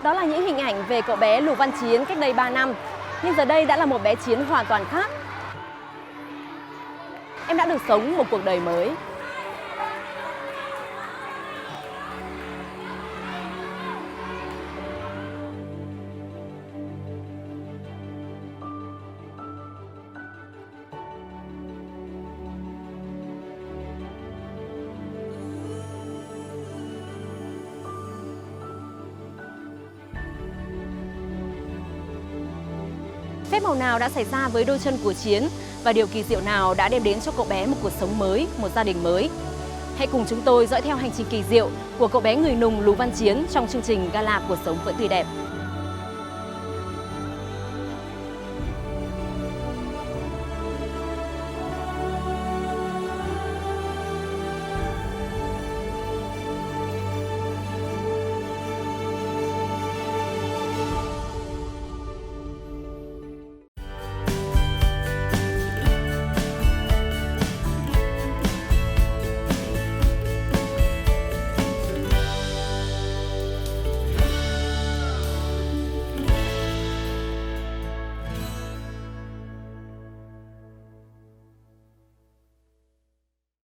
Đó là những hình ảnh về cậu bé Lù Văn Chiến cách đây 3 năm. Nhưng giờ đây đã là một bé Chiến hoàn toàn khác. Em đã được sống một cuộc đời mới. Phép màu nào đã xảy ra với đôi chân của Chiến và điều kỳ diệu nào đã đem đến cho cậu bé một cuộc sống mới, một gia đình mới? Hãy cùng chúng tôi dõi theo hành trình kỳ diệu của cậu bé người nùng Lù Văn Chiến trong chương trình Gala Cuộc Sống Vẫn Tươi Đẹp.